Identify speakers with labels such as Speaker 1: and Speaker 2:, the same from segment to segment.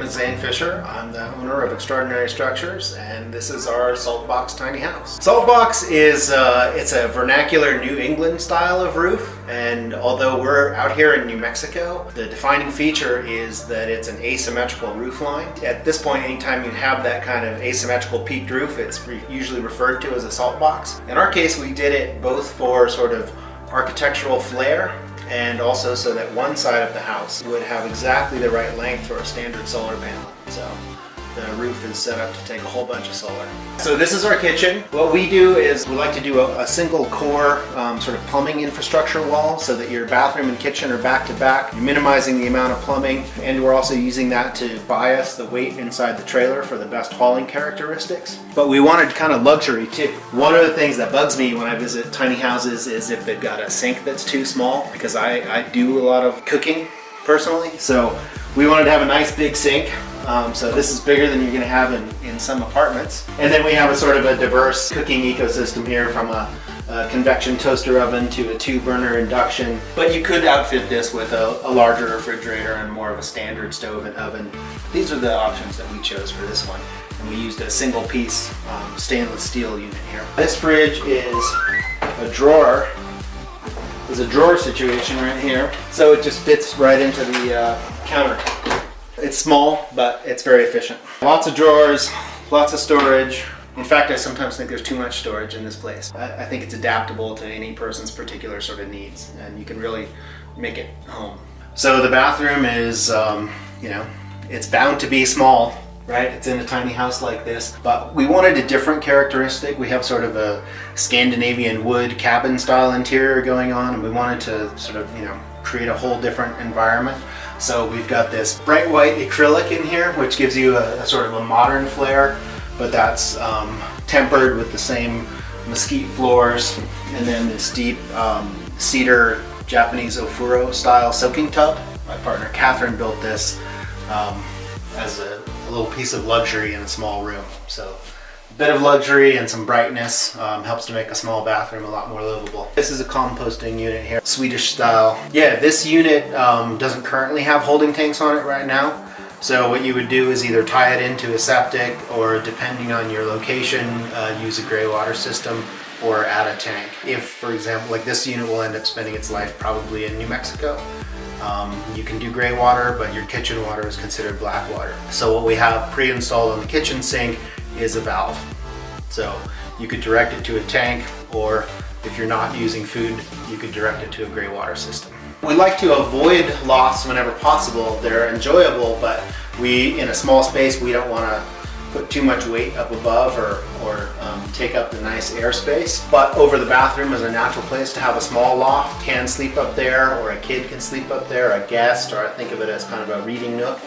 Speaker 1: is Zane Fisher. I'm the owner of Extraordinary Structures, and this is our Saltbox tiny house. Saltbox is it's a vernacular New England style of roof, and although we're out here in New Mexico, the defining feature is that it's an asymmetrical roof line. At this point, anytime you have that kind of asymmetrical peaked roof, it's usually referred to as a Saltbox. In our case, we did it both for sort of architectural flair and also so that one side of the house would have exactly the right length for a standard solar panel. So the roof is set up to take a whole bunch of solar. So this is our kitchen. What we do is we like to do a single core sort of plumbing infrastructure wall so that your bathroom and kitchen are back to back. You're minimizing the amount of plumbing, and we're also using that to bias the weight inside the trailer for the best hauling characteristics. But we wanted kind of luxury too. One of the things that bugs me when I visit tiny houses is if they've got a sink that's too small, because I do a lot of cooking personally. So we wanted to have a nice big sink. So this is bigger than you're going to have in some apartments. And then we have a sort of a diverse cooking ecosystem here, from a convection toaster oven to a 2-burner induction. But you could outfit this with a larger refrigerator and more of a standard stove and oven. These are the options that we chose for this one. And we used a single piece stainless steel unit here. This fridge is a drawer. There's a drawer situation right here. So it just fits right into the counter. It's small, but it's very efficient. Lots of drawers, lots of storage. In fact, I sometimes think there's too much storage in this place. I think it's adaptable to any person's particular sort of needs, and you can really make it home. So the bathroom is, it's bound to be small, right? It's in a tiny house like this, but we wanted a different characteristic. We have sort of a Scandinavian wood cabin style interior going on, and we wanted to sort of, create a whole different environment. So we've got this bright white acrylic in here, which gives you a sort of a modern flair, but that's tempered with the same mesquite floors, and then this deep cedar Japanese ofuro style soaking tub. My partner Catherine built this as a little piece of luxury in a small room. So a bit of luxury and some brightness helps to make a small bathroom a lot more livable. This is a composting unit here, Swedish style. Yeah, this unit doesn't currently have holding tanks on it right now. So what you would do is either tie it into a septic, or depending on your location, use a gray water system or add a tank. If, for example, like this unit will end up spending its life probably in New Mexico. You can do gray water, but your kitchen water is considered black water. So what we have pre-installed on the kitchen sink is a valve. So you could direct it to a tank, or if you're not using food, you could direct it to a gray water system. We like to avoid lofts whenever possible. They're enjoyable, but in a small space, we don't want to put too much weight up above or take up the nice airspace. But over the bathroom is a natural place to have a small loft. Can sleep up there, or a kid can sleep up there, a guest, or I think of it as kind of a reading nook.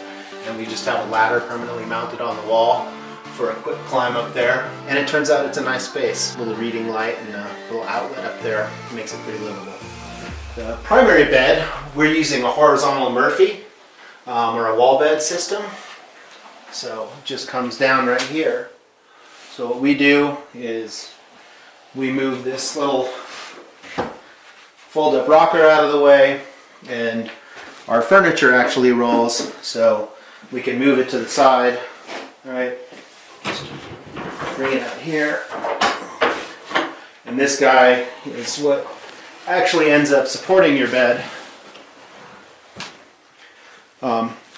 Speaker 1: And we just have a ladder permanently mounted on the wall for a quick climb up there. And it turns out it's a nice space. A little reading light and a little outlet up there makes it pretty livable. The primary bed, we're using a horizontal Murphy or a wall bed system. So it just comes down right here. So what we do is we move this little fold up rocker out of the way, and our furniture actually rolls, so we can move it to the side. All right, just bring it out here. And this guy is what actually ends up supporting your bed,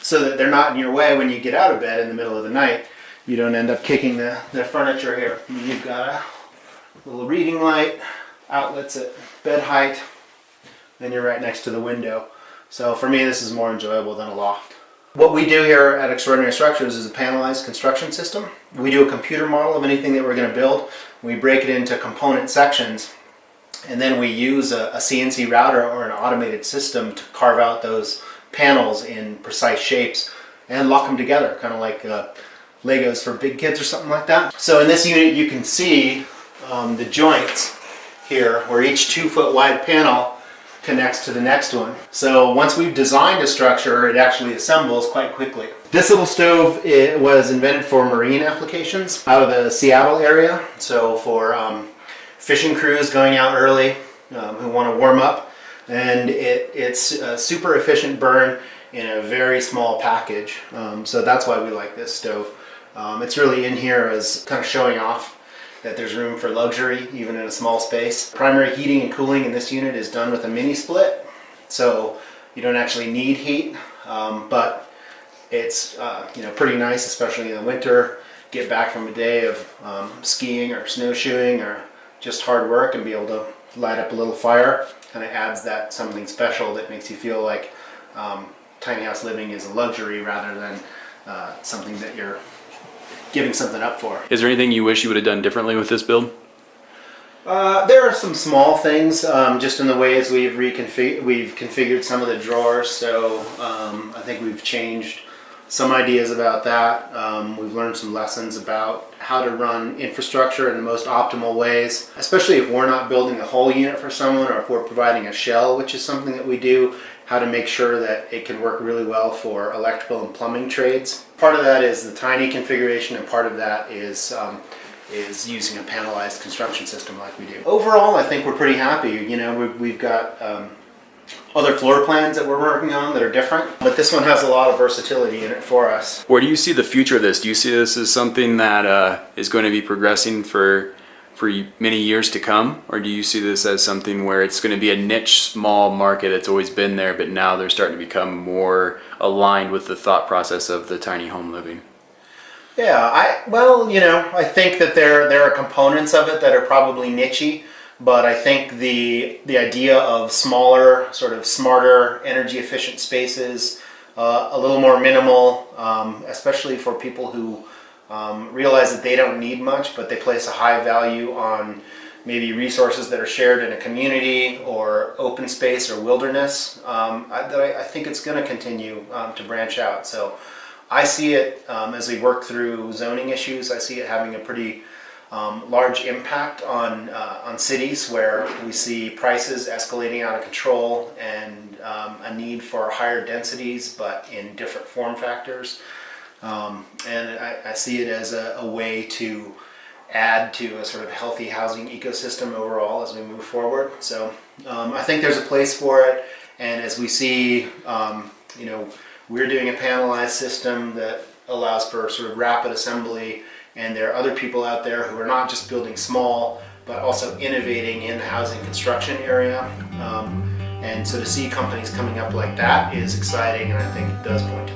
Speaker 1: so that they're not in your way when you get out of bed in the middle of the night. You don't end up kicking the furniture here. You've got a little reading light, outlets at bed height, then you're right next to the window. So for me, this is more enjoyable than a loft. What we do here at Extraordinary Structures is a panelized construction system. We do a computer model of anything that we're going to build. We break it into component sections, and then we use a CNC router or an automated system to carve out those panels in precise shapes and lock them together, kind of like Legos for big kids or something like that. So in this unit you can see the joints here, where each 2-foot wide panel connects to the next one. So once we've designed a structure, it actually assembles quite quickly. This little stove, it was invented for marine applications out of the Seattle area. So for fishing crews going out early who want to warm up, and it's a super efficient burn. in a very small package. So that's why we like this stove. It's really in here as kind of showing off that there's room for luxury even in a small space. Primary heating and cooling in this unit is done with a mini split, so you don't actually need heat, but it's pretty nice, especially in the winter. Get back from a day of skiing or snowshoeing or just hard work and be able to light up a little fire. Kind of adds that something special that makes you feel like tiny house living is a luxury rather than something that you're giving something up for.
Speaker 2: Is there anything you wish you would have done differently with this build?
Speaker 1: There are some small things, just in the ways we've configured some of the drawers. So I think we've changed some ideas about that. We've learned some lessons about how to run infrastructure in the most optimal ways, especially if we're not building the whole unit for someone, or if we're providing a shell, which is something that we do, how to make sure that it can work really well for electrical and plumbing trades. Part of that is the tiny configuration, and part of that is using a panelized construction system like we do. Overall, I think we're pretty happy. You know, we've got other floor plans that we're working on that are different, but this one has a lot of versatility in it for us.
Speaker 2: Where do you see the future of this? Do you see this as something that is going to be progressing for many years to come, or do you see this as something where it's going to be a niche, small market that's always been there, but now they're starting to become more aligned with the thought process of the tiny home living?
Speaker 1: Yeah, I think that there are components of it that are probably niche-y, but I think the idea of smaller, sort of smarter, energy efficient spaces, a little more minimal, especially for people who realize that they don't need much, but they place a high value on maybe resources that are shared in a community or open space or wilderness, I think it's going to continue to branch out. So I see it as we work through zoning issues. I see it having a pretty large impact on cities where we see prices escalating out of control and a need for higher densities, but in different form factors. And I see it as a way to add to a sort of healthy housing ecosystem overall as we move forward. So I think there's a place for it, and as we see, we're doing a panelized system that allows for sort of rapid assembly, and there are other people out there who are not just building small, but also innovating in the housing construction area. And so to see companies coming up like that is exciting, and I think it does point to